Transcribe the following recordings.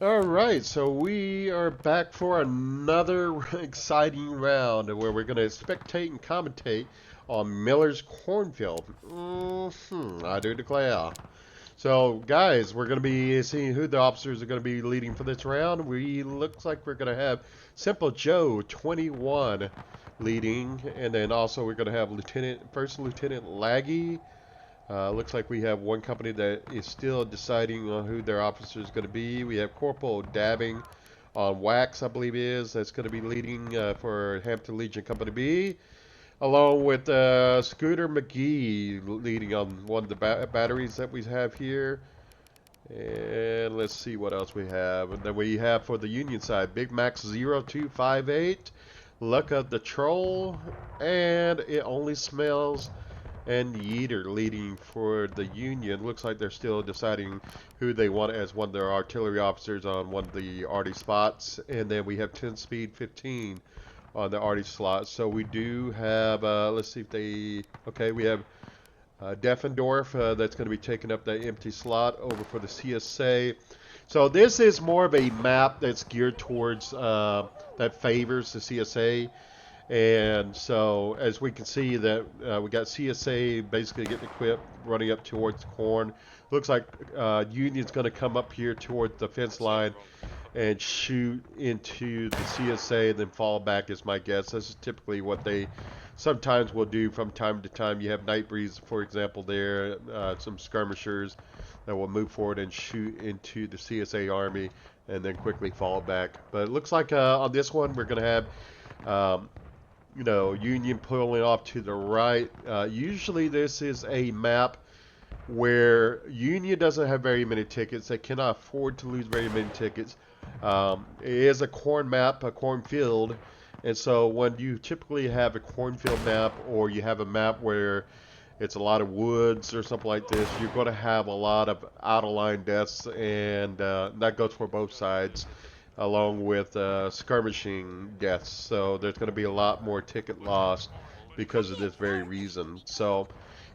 Alright, so we are back for another exciting round where we're going to spectate and commentate on Miller's Cornfield. I do declare. So, guys, we're going to be seeing who the officers are going to be leading for this round. Looks like we're going to have Simple Joe, 21, leading, and then also we're going to have First Lieutenant Laggi. Looks like we have one company that is still deciding on who their officer is going to be. We have Corporal Dabbing on Wax, I believe is. That's going to be leading for Hampton Legion Company B. Along with ScooterMcghee leading on one of the batteries that we have here. And let's see what else we have. And then we have for the Union side, Big Max 0258, Luckofthetroll, and ItOnlySmellz and Yeeter leading for the Union. Looks like they're still deciding who they want as one of their artillery officers on one of the arty spots. And then we have 10 speed 15 on the arty slot. So we do have, let's see if they, okay, we have DeefNDorf that's going to be taking up that empty slot over for the CSA. So this is more of a map that's geared towards, that favors the CSA. And so, as we can see that we got CSA basically getting equipped, running up towards the corn. Looks like Union's going to come up here toward the fence line and shoot into the CSA, then fall back is my guess. This is typically what they sometimes will do from time to time. You have Night Breeze, for example, there, some skirmishers that will move forward and shoot into the CSA army and then quickly fall back. But it looks like on this one we're going to have Union pulling off to the right. Usually this is a map where Union doesn't have very many tickets. They cannot afford to lose very many tickets. It is a corn map, a cornfield. And so when you typically have a cornfield map, or you have a map where it's a lot of woods or something like this, you're going to have a lot of out-of-line deaths, and that goes for both sides, along with skirmishing deaths. So there's going to be a lot more ticket loss because of this very reason. So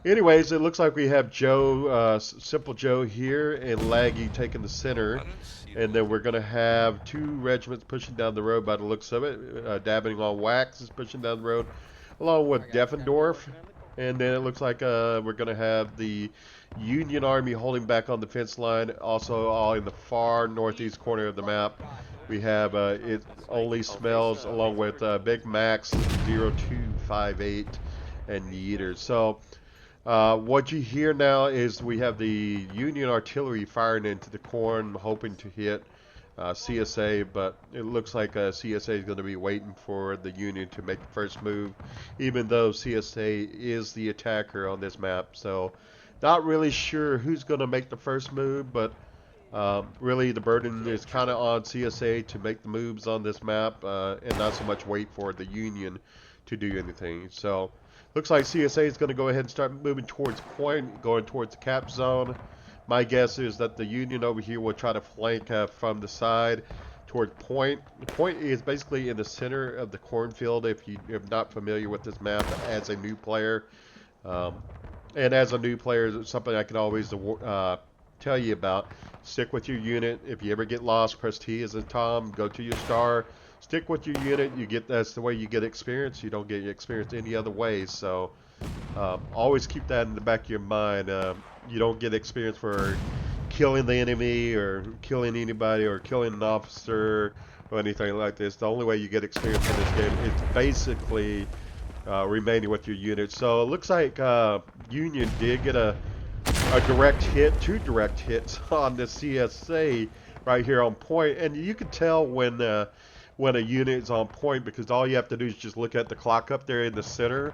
anyways, it looks like we have Joe, Simple Joe here, and Laggi taking the center. And then we're going to have two regiments pushing down the road by the looks of it. Dabbing on Wax is pushing down the road, along with DeefNDorf. And then it looks like we're going to have the Union Army holding back on the fence line. Also, all in the far northeast corner of the map, we have ItOnlySmellz along with Big Max 0258 and Yeeter. So what you hear now is we have the Union artillery firing into the corn, hoping to hit CSA, but it looks like CSA is going to be waiting for the Union to make the first move, even though CSA is the attacker on this map. So not really sure who's going to make the first move, but really the burden is kind of on CSA to make the moves on this map, and not so much wait for the Union to do anything. So looks like CSA is going to go ahead and start moving towards point, going towards the cap zone. My guess is that the Union over here will try to flank from the side toward point. The point is basically in the center of the cornfield, if you're not familiar with this map as a new player. And as a new player, it's something I can always tell you about. Stick with your unit. If you ever get lost, press T as in Tom, go to your star. Stick with your unit. That's the way you get experience. You don't get experience any other way. So always keep that in the back of your mind. You don't get experience for killing the enemy or killing anybody or killing an officer or anything like this. The only way you get experience in this game is basically remaining with your unit. So it looks like Union did get a direct hit, two direct hits on the CSA right here on point, and you can tell when a unit is on point because all you have to do is just look at the clock up there in the center,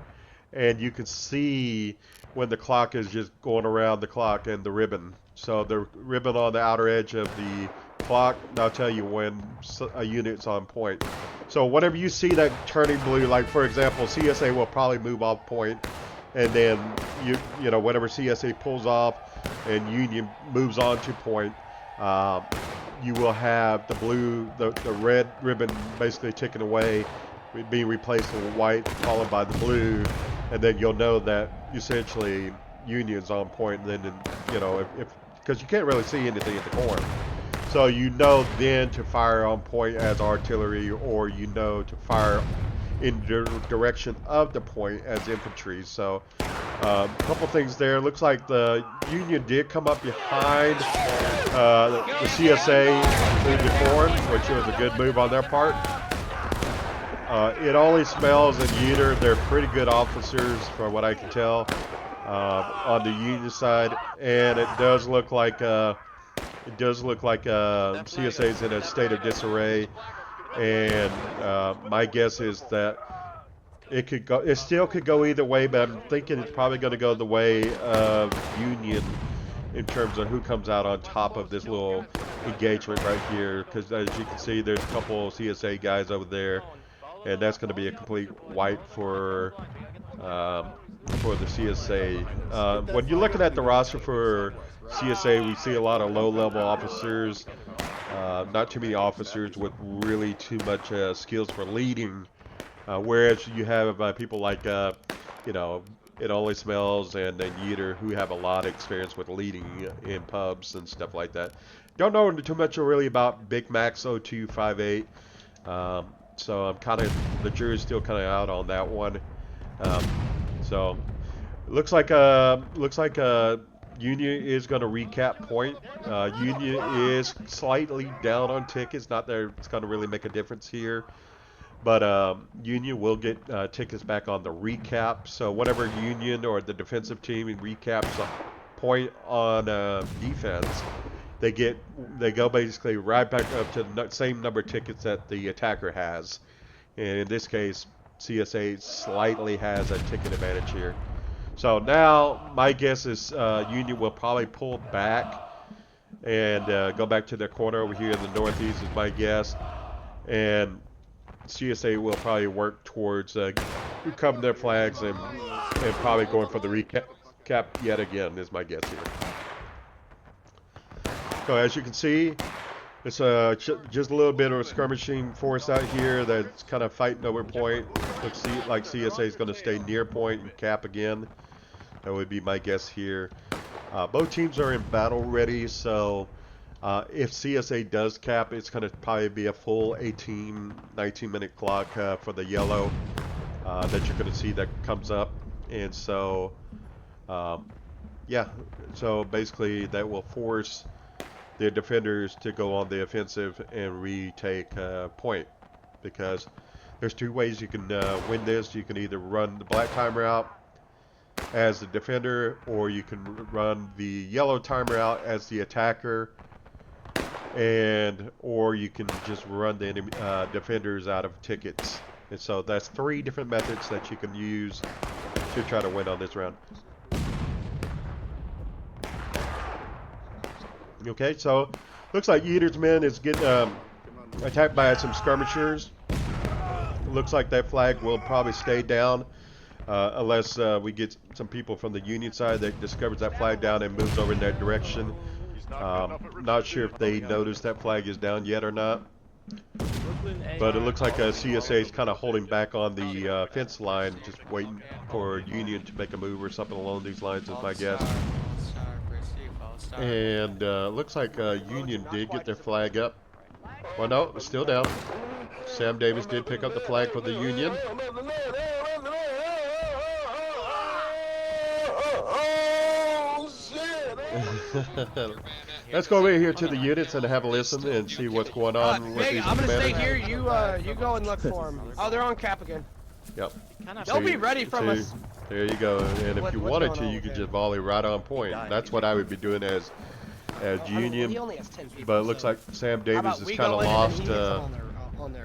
and you can see when the clock is just going around the clock and the ribbon. So the ribbon on the outer edge of the clock, that'll tell you when a unit's on point. So whenever you see that turning blue, like for example, CSA will probably move off point, and then you know whenever CSA pulls off and Union moves on to point, you will have the red ribbon basically taken away, being replaced with white, followed by the blue, and then you'll know that essentially Union's on point. And then, you know, if because you can't really see anything at the corner, So you know then to fire on point as artillery, or you know to fire in the direction of the point as infantry. So a couple things there. Looks like the Union did come up behind the CSA through the corn, which was a good move on their part. ItOnlySmellz and Yeeter, they're pretty good officers from what I can tell on the Union side, and it does look like CSA's in a state of disarray, and my guess is that it still could go either way, but I'm thinking it's probably going to go the way of Union in terms of who comes out on top of this little engagement right here, because as you can see, there's a couple CSA guys over there, and that's going to be a complete wipe for the CSA. When you're looking at the roster for CSA, we see a lot of low-level officers, not too many officers with really too much skills for leading, whereas you have people like, ItOnlySmellz and Yeeter, who have a lot of experience with leading in pubs and stuff like that. Don't know too much really about Big Max 0258, so I'm the jury's still kind of out on that one. So looks like Union is going to recap point. Union is slightly down on tickets. Not that it's going to really make a difference here, but Union will get tickets back on the recap. So whatever Union or the defensive team recaps a point on defense, they go basically right back up to the same number of tickets that the attacker has. And in this case, CSA slightly has a ticket advantage here. So now my guess is Union will probably pull back and go back to their corner over here in the northeast is my guess. And CSA will probably work towards recovering their flags and probably going for the recap yet again is my guess here. So as you can see, it's just a little bit of a skirmishing force out here that's kind of fighting over point. Looks like CSA is going to stay near point and cap again. That would be my guess here. Both teams are in battle ready, so if CSA does cap, it's going to probably be a full 18, 19-minute clock for the yellow that you're going to see that comes up. And so, yeah, so basically that will force the defenders to go on the offensive and retake point, because there's two ways you can win this. You can either run the black timer out as the defender, or you can run the yellow timer out as the attacker, or you can just run the enemy, defenders out of tickets. And so that's three different methods that you can use to try to win on this round. Okay, so looks like Yeeter's men is getting attacked by some skirmishers. Looks like that flag will probably stay down unless we get some people from the Union side that discovers that flag down and moves over in that direction. Not sure if they noticed that flag is down yet or not. But it looks like CSA is kind of holding back on the fence line, just waiting for Union to make a move or something along these lines is my guess. And looks like Union did get their flag up. Well, no, it's still down. Sam Davis did pick up the flag for the Union. Let's go over here to the units and have a listen and see what's going on with these I'm gonna commanders. stay here. You go and look for them. Oh, they're on cap again. Yep. They'll be ready from us. There you go. And if you wanted to, you could just volley right on point. That's what I would be doing as Union. But it looks like Sam Davis is kind of lost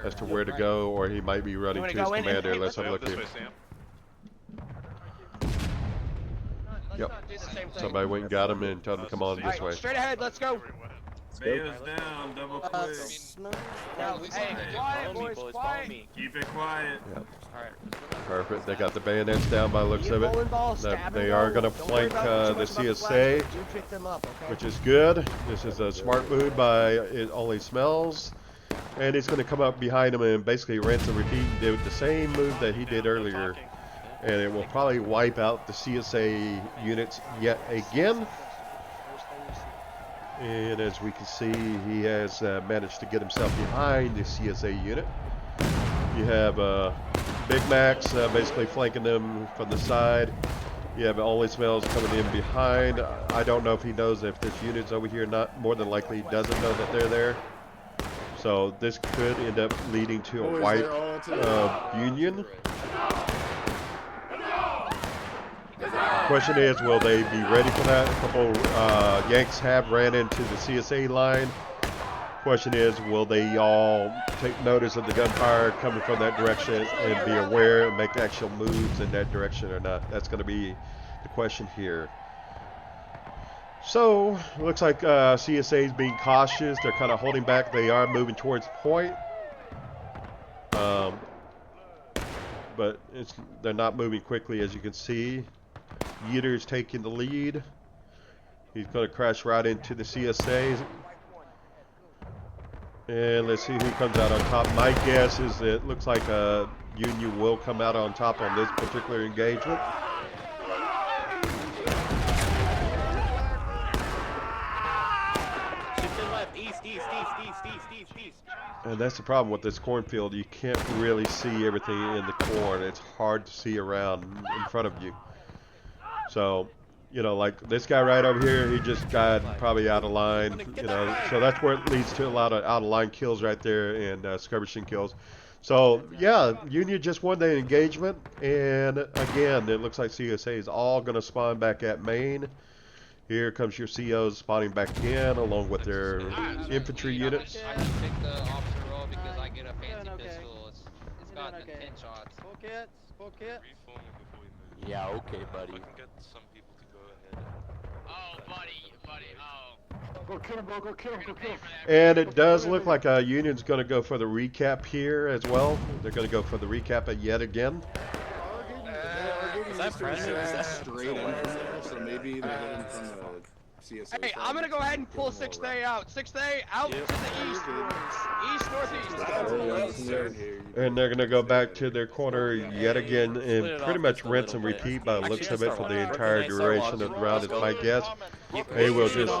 as to where to go, or he might be running to his commander. Let's have a look here. Yep. Somebody went and got him and told him to come on this way. Straight ahead, let's go. Bears down, double click. Hey, quiet, boys, quiet. Keep it quiet. Yep. Perfect. They got the bayonets down by the looks of it. They are going to flank the CSA, which is good. This is a smart move by ItOnlySmellz. And he's going to come up behind him and basically rinse and repeat and do the same move that he did earlier. And it will probably wipe out the CSA units yet again. And as we can see, he has managed to get himself behind the CSA unit. You have Big Macs basically flanking them from the side. You have EtOnlySmellz coming in behind. I don't know if he knows if this unit's over here or not. More than likely he doesn't know that they're there. So this could end up leading to a wipe of Union. Question is, will they be ready for that? A couple Yanks have ran into the CSA line. Question is, will they all take notice of the gunfire coming from that direction and be aware and make actual moves in that direction or not? That's going to be the question here. So, looks like CSA is being cautious. They're kind of holding back. They are moving towards point. But they're not moving quickly, as you can see. Yeeter is taking the lead. He's going to crash right into the CSA. And let's see who comes out on top. My guess is that it looks like Union will come out on top on this particular engagement. And that's the problem with this cornfield. You can't really see everything in the corn. It's hard to see around in front of you. So, you know, like this guy right over here, he just got probably out of line, you know. So that's where it leads to a lot of out of line kills right there and skirmishing kills. So, yeah, Union just won the engagement. And again, it looks like CSA is all going to spawn back at main. Here comes your COs spawning back in along with their infantry units. I can pick the officer role because I get a fancy pistol. It's got 10 shots. Full kits, full kit. Yeah, okay, buddy. I can get some people to go ahead. Oh, buddy, oh. Go kill him, bro, go kill him, go kill him. And it does look like Union's going to go for the recap here as well. They're going to go for the recap yet again. Is that pressure? Is that straight in? So maybe they're hitting from the CSA. Hey, I'm gonna go ahead and pull 6th out. 6th out to the east, northeast. And they're going to go back to their corner yet again and pretty much rinse and repeat by the looks of it for the entire duration of the round, is my guess. They will just...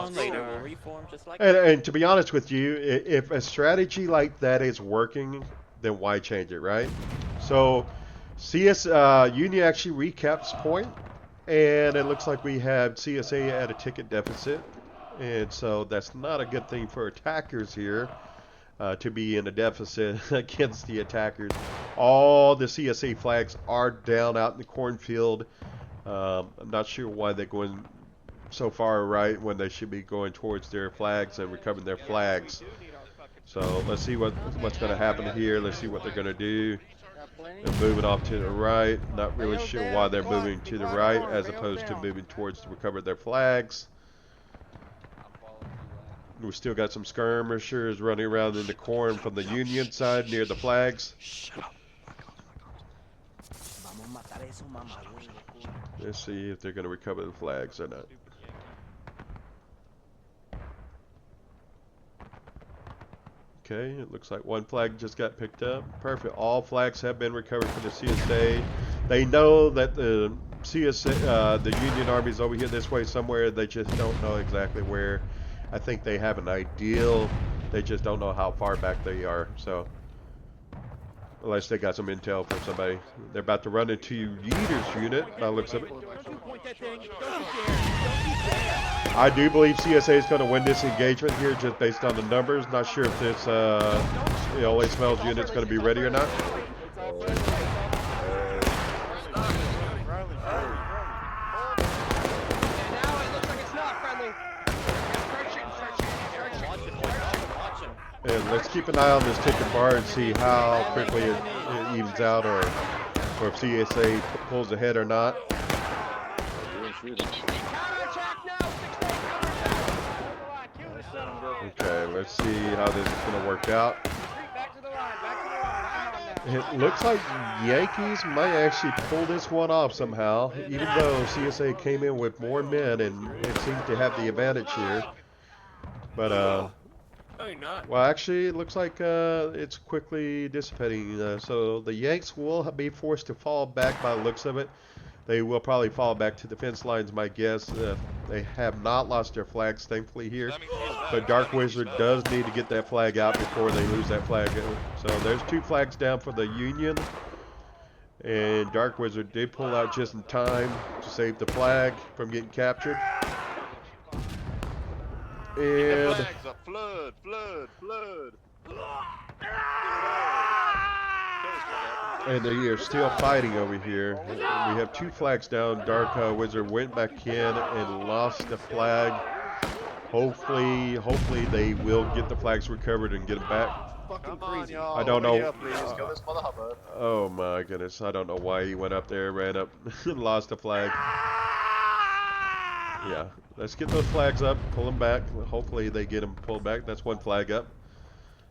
And to be honest with you, if a strategy like that is working, then why change it, right? So... Union actually recaps point, and it looks like we have CSA at a ticket deficit, and so that's not a good thing for attackers here to be in a deficit against the attackers. All the CSA flags are down out in the cornfield. I'm not sure why they're going so far right when they should be going towards their flags and recovering their flags. So let's see what's going to happen here. Let's see what they're going to do. They're moving off to the right. Not really sure why they're moving to the right as opposed to moving towards to recover their flags. We still got some skirmishers running around in the corn from the Union side near the flags. Let's see if they're going to recover the flags or not. Okay, it looks like one flag just got picked up. Perfect. All flags have been recovered for the CSA. They know that the CSA, the Union Army is over here this way somewhere. They just don't know exactly where. I think they have an ideal. They just don't know how far back they are. So, unless they got some intel from somebody. They're about to run into Yeeter's unit by the looks of it. I do believe CSA is going to win this engagement here just based on the numbers. Not sure if this EtOnlySmellz unit is going to be ready or not. And let's keep an eye on this ticket bar and see how quickly it evens out, or if CSA pulls ahead or not. Okay, let's see how this is going to work out. It looks like Yankees might actually pull this one off somehow, even though CSA came in with more men and it seems to have the advantage here. But, well, actually, it looks like it's quickly dissipating. So the Yanks will be forced to fall back by the looks of it. They will probably fall back to the fence lines, my guess. They have not lost their flags, thankfully, here. That means he's back. But Dark That means he's Wizard back. does need to get that flag out before they lose that flag. So there's 2 flags down for the Union. And Dark Wizard did pull out just in time to save the flag from getting captured. The And flags up. Flood, flood, flood. and they are still fighting over here. We have 2 flags down. Dark Wizard went back in and lost the flag. Hopefully they will get the flags recovered and get them back. Fucking Come on, crazy. y'all. I don't Hurry know. up, please. Kill this mother hubbub. Oh my goodness, I don't know why he went up there, ran up, and lost the flag. Yeah, let's get those flags up, pull them back. Hopefully they get them pulled back. That's 1 flag up.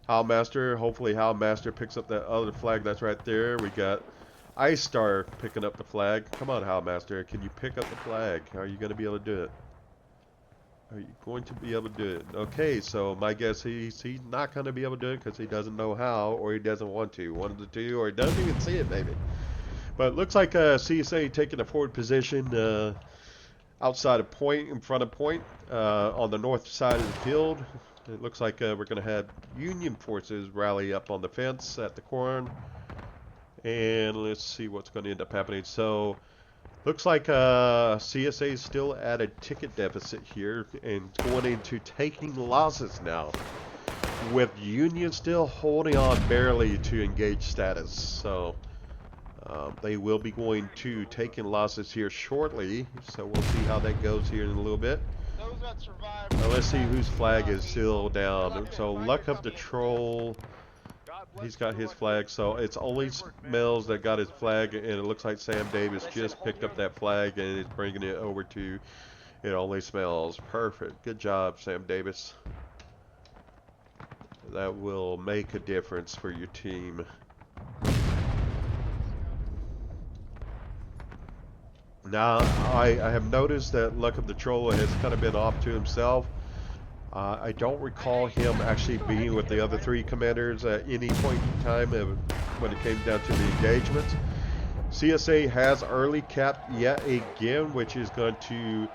Howlmaster, hopefully Howlmaster picks up that other flag that's right there. We got Ice Star picking up the flag. Come on, Howlmaster, can you pick up the flag? Are you going to be able to do it? Are you going to be able to do it? Okay, so my guess he's not going to be able to do it because he doesn't know how, or he doesn't want to. One of the two, or he doesn't even see it maybe. But it looks like CSA taking a forward position outside of point, in front of point, on the north side of the field. It looks like we're going to have Union forces rally up on the fence at the corn. And let's see what's going to end up happening. So looks like CSA is still at a ticket deficit here and going into taking losses now, with Union still holding on barely to engage status. So they will be going to taking losses here shortly. So we'll see how that goes here in a little bit. Those that survived. Now let's see whose flag is still down. So Luckofthetroll, he's got his flag. So it's EsTsmells that got his flag, and it looks like Sam Davis just picked up that flag and is bringing it over to ItOnlySmellz. Perfect. Good job, Sam Davis. That will make a difference for your team. Now, I have noticed that Luckofthetroll has kind of been off to himself. I don't recall him actually being with the other 3 commanders at any point in time when it came down to the engagements. CSA has early capped yet again, which is going to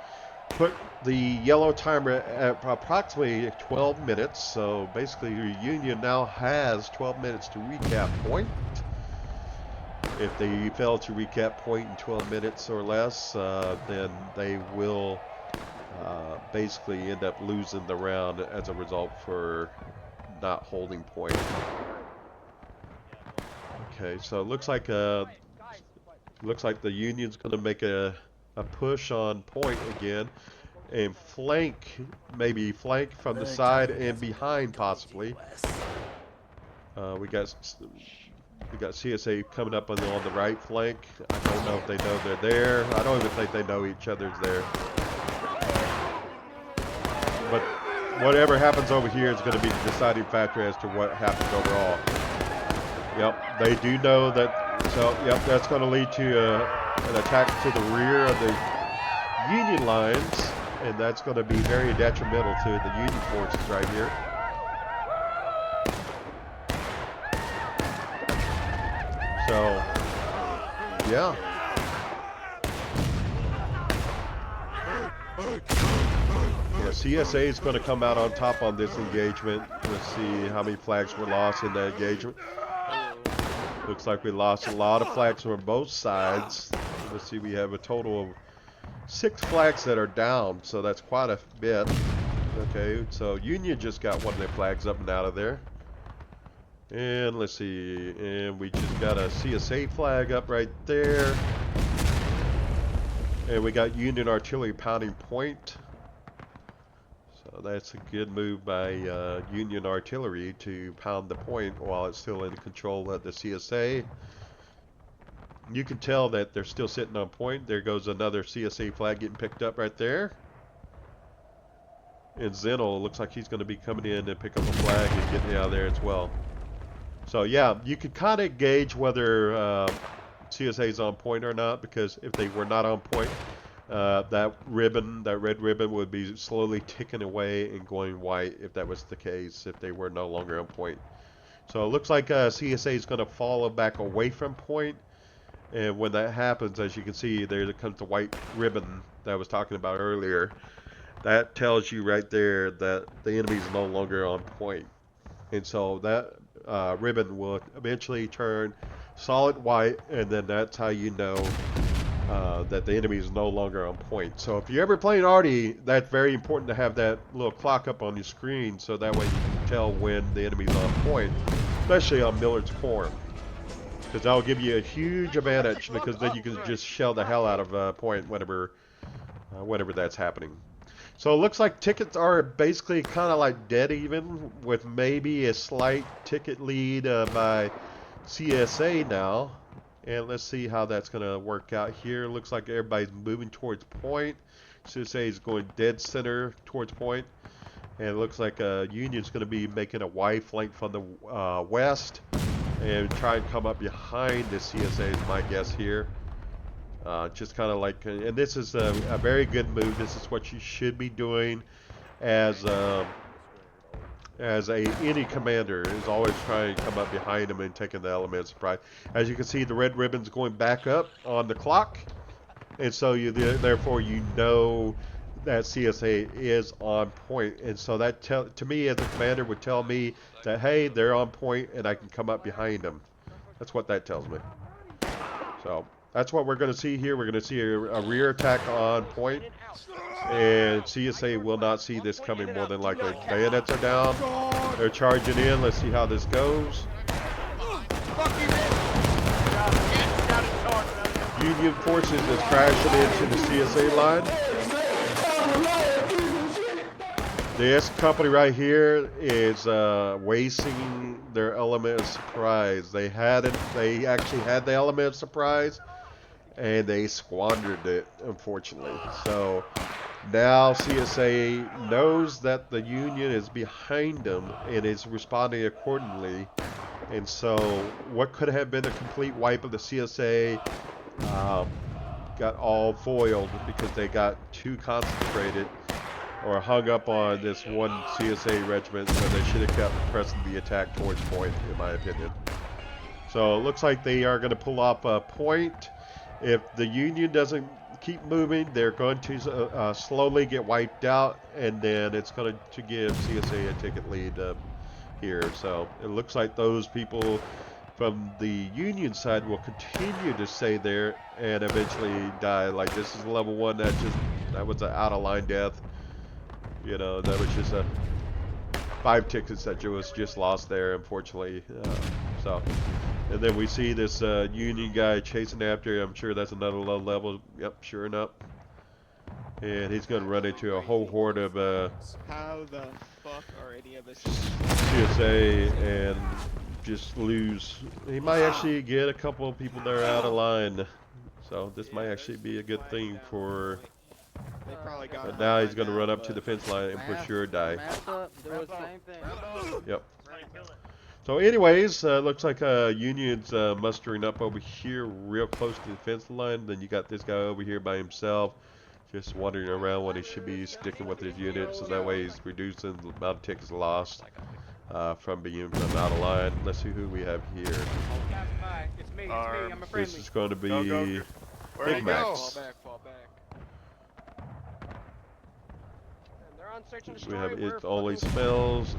put the yellow timer at approximately 12 minutes. So basically, Union now has 12 minutes to recap point. If they fail to recap point in 12 minutes or less, then they will basically end up losing the round as a result for not holding point. Okay, so it looks like the Union's going to make a push on point again and maybe flank from the side and behind possibly. We got CSA coming up on the right flank. I don't know if they know they're there. I don't even think they know each other's there. But whatever happens over here is going to be the deciding factor as to what happens overall. Yep, they do know that. So, yep, that's going to lead to an attack to the rear of the Union lines, and that's going to be very detrimental to the Union forces right here. So, yeah. Yeah, CSA is going to come out on top on this engagement. Let's see how many flags were lost in that engagement. Looks like we lost a lot of flags from both sides. Let's see, we have a total of 6 flags that are down, so that's quite a bit. Okay, so Union just got one of their flags up and out of there. And let's see, and we just got a CSA flag up right there. And we got Union artillery pounding point. So that's a good move by Union artillery to pound the point while it's still in control of the CSA. You can tell that they're still sitting on point. There goes another CSA flag getting picked up right there. And Zenel looks like he's going to be coming in and pick up a flag and getting out of there as well. So yeah, you could kind of gauge whether CSA is on point or not, because if they were not on point, that red ribbon would be slowly ticking away and going white if that was the case, if they were no longer on point. So it looks like CSA is going to follow back away from point, And when that happens, as you can see, there comes the white ribbon that I was talking about earlier. That tells you right there that the enemy is no longer on point. And so that ribbon will eventually turn solid white, and then that's how you know that the enemy is no longer on point. So if you're ever playing Artie, that's very important to have that little clock up on your screen, so that way you can tell when the enemy's on point, especially on Miller's Corn. Because that'll give you a huge advantage, because then you can just shell the hell out of point whenever that's happening. So it looks like tickets are basically kind of like dead even, with maybe a slight ticket lead by CSA now. And let's see how that's going to work out here. Looks like everybody's moving towards point. CSA is going dead center towards point. And it looks like Union's going to be making a Y flank from the west and try and come up behind the CSA is my guess here. Just kind of like, and this is a very good move. This is what you should be doing as any commander, is always trying to come up behind them and taking the element of surprise. As you can see, the red ribbon's going back up on the clock, and so therefore you know that CSA is on point. And so that to me as a commander would tell me that, hey, they're on point and I can come up behind them. That's what that tells me. So that's what we're going to see here. We're going to see a rear attack on point, and CSA will not see this coming more than likely. Bayonets are down. They're charging in. Let's see how this goes. Union forces is crashing into the CSA line. This company right here is wasting their element of surprise. They actually had the element of surprise, and they squandered it, unfortunately. So now CSA knows that the Union is behind them and is responding accordingly. And so what could have been a complete wipe of the CSA got all foiled because they got too concentrated or hung up on this one CSA regiment when they should have kept pressing the attack towards point, in my opinion. So it looks like they are going to pull off a point. If the Union doesn't keep moving, they're going to slowly get wiped out, and then it's going to give CSA a ticket lead here. So it looks like those people from the Union side will continue to stay there and eventually die. Like, this is level 1. That was an out-of-line death. You know, that was just 5 tickets that was just lost there, unfortunately. And then we see this Union guy chasing after. I'm sure that's another low level. Yep, sure enough. And he's going to run into a whole horde of How the fuck are any of us? CSA and just lose. He might actually get a couple of people that are out of line. So this might actually be a good thing for... But now he's going to run up to the fence line and for sure die. Yep. So anyways, looks like Union's mustering up over here real close to the fence line. Then you got this guy over here by himself, just wandering around when he should be sticking with his unit. So that way he's reducing the amount of tickets lost from being out of line. Let's see who we have here. This is going to be Big Max. Fall back. We have ItOnlySmellz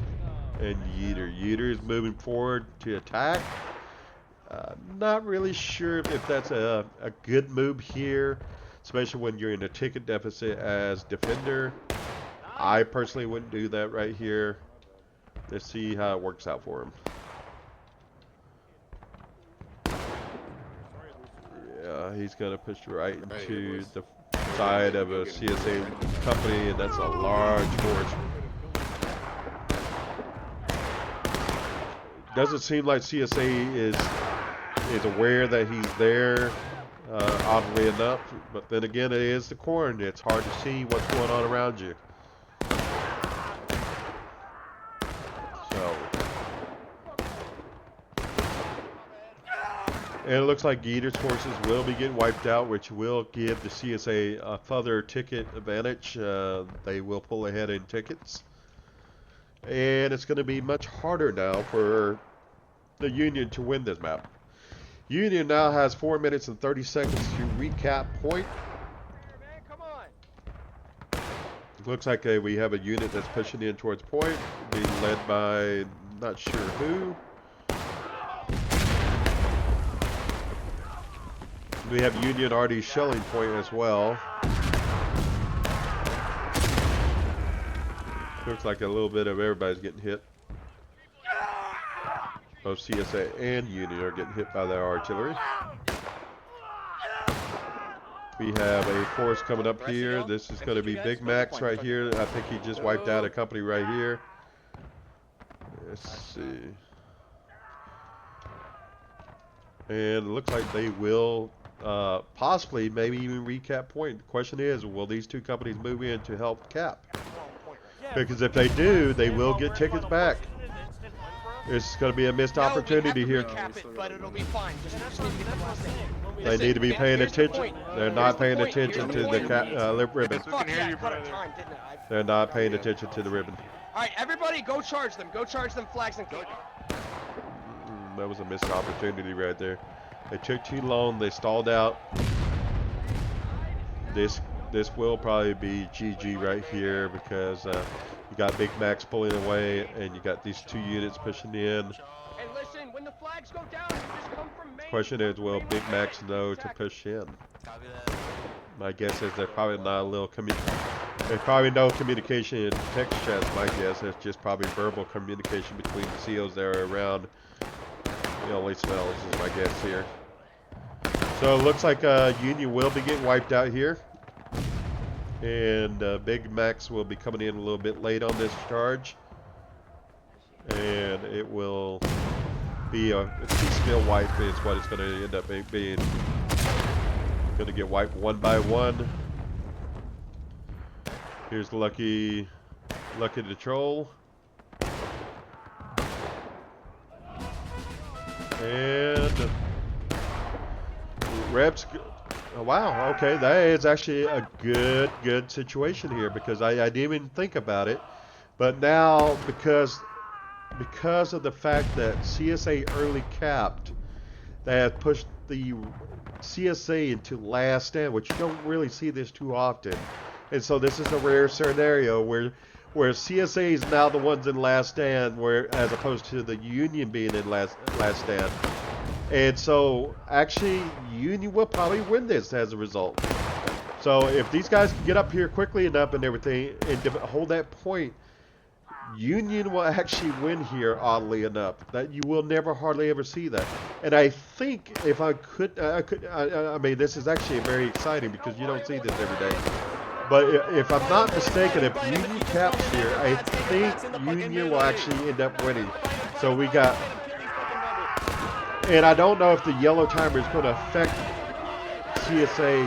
and Yeeter. Yeeter is moving forward to attack. Not really sure if that's a good move here, especially when you're in a ticket deficit as defender. I personally wouldn't do that right here. Let's see how it works out for him. Yeah, he's going to push right into the side of a CSA company, and that's a large force. Doesn't seem like CSA is aware that he's there, oddly enough, but then again, it is the corn. It's hard to see what's going on around you. And it looks like Yeeter's forces will be getting wiped out, which will give the CSA a further ticket advantage. They will pull ahead in tickets. And it's going to be much harder now for the Union to win this map. Union now has 4 minutes and 30 seconds to recap point. Man, come on. Looks like we have a unit that's pushing in towards point, being led by not sure who. We have Union already shelling point as well. Looks like a little bit of everybody's getting hit. Both CSA and Union are getting hit by their artillery. We have a force coming up here. This is going to be Big Max right here. I think he just wiped out a company right here. Let's see. And it looks like they will possibly maybe even recap point. The question is, will these two companies move in to help cap? Because if they do, they will get tickets back. It's going to be a missed opportunity here. But it'll be fine. Just need to get the last thing. They need to be paying attention. They're not paying attention to the ribbon. Fuck yeah, I cut a time, didn't I? They're not paying attention to the ribbon. Alright, everybody go charge them. Go charge them flags and kick. That was a missed opportunity right there. They took too long. They stalled out. This will probably be GG right here because you got Big Max pulling away and you got these two units pushing in. And listen, when the flags go down, you just come from main. Question is, will Big Max know to push in? My guess is there's probably not a little there's probably no communication in text chats. My guess is just probably verbal communication between the COs that are around. EST is my guess here. So it looks like Union will be getting wiped out here. And Big Max will be coming in a little bit late on this charge. And it will be a piecemeal wipe is what it's going to end up being. Going to get wiped one by one. Here's Luckofthetroll. And Reps. Oh, wow, okay, that is actually a good situation here because I didn't even think about it. But now, because of the fact that CSA early capped, they have pushed the CSA into last stand, which you don't really see this too often. And so this is a rare scenario where CSA is now the ones in last stand, as opposed to the Union being in last stand. And so, actually, Union will probably win this as a result. So, if these guys can get up here quickly enough and everything, and hold that point, Union will actually win here, oddly enough. That you will never hardly ever see that. And I think, if I mean, this is actually very exciting because you don't see this every day. But if I'm not mistaken, if Union caps here, I think Union will actually end up winning. So we got... And I don't know if the yellow timer is going to affect CSA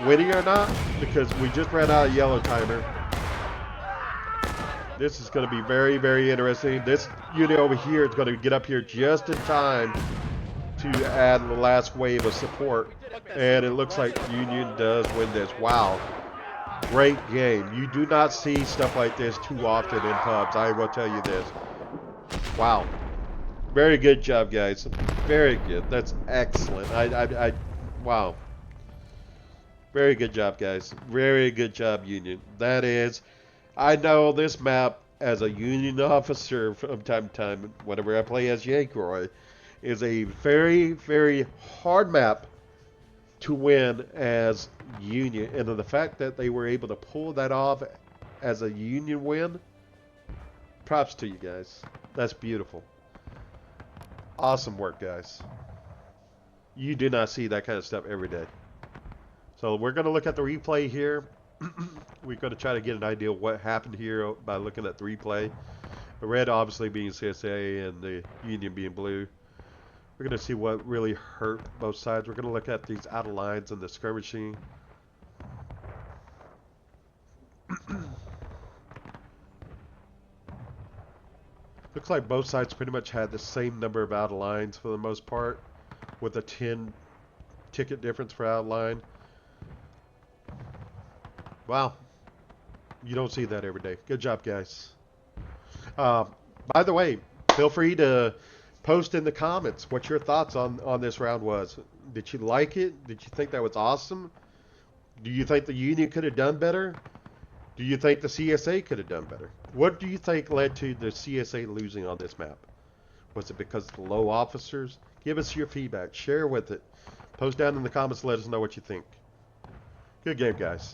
winning or not, because we just ran out of yellow timer. This is going to be very, very interesting. This unit over here is going to get up here just in time to add the last wave of support. And it looks like Union does win this. Wow. Great game. You do not see stuff like this too often in pubs. I will tell you this. Wow. Very good job, guys. Very good. That's excellent. Wow. Very good job, guys. Very good job, Union. That is, I know this map as a Union officer from time to time, whenever I play as Yankroy, is a very, very hard map to win as Union. And the fact that they were able to pull that off as a Union win, props to you guys. That's beautiful. Awesome work, guys. You do not see that kind of stuff every day. So we're going to look at the replay here. We're going to try to get an idea of what happened here by looking at the replay. The red obviously being CSA and the Union being blue. We're going to see what really hurt both sides. We're going to look at these out of lines and the skirmishing. Looks like both sides pretty much had the same number of out of lines for the most part, with a 10 ticket difference for out of line. Wow. You don't see that every day. Good job, guys. By the way, feel free to Post in the comments what your thoughts on this round was. Did you like it? Did you think that was awesome? Do you think the Union could have done better? Do you think the CSA could have done better? What do you think led to the CSA losing on this map? Was it because of the low officers? Give us your feedback. Share with it. Post down in the comments. Let us know what you think. Good game, guys.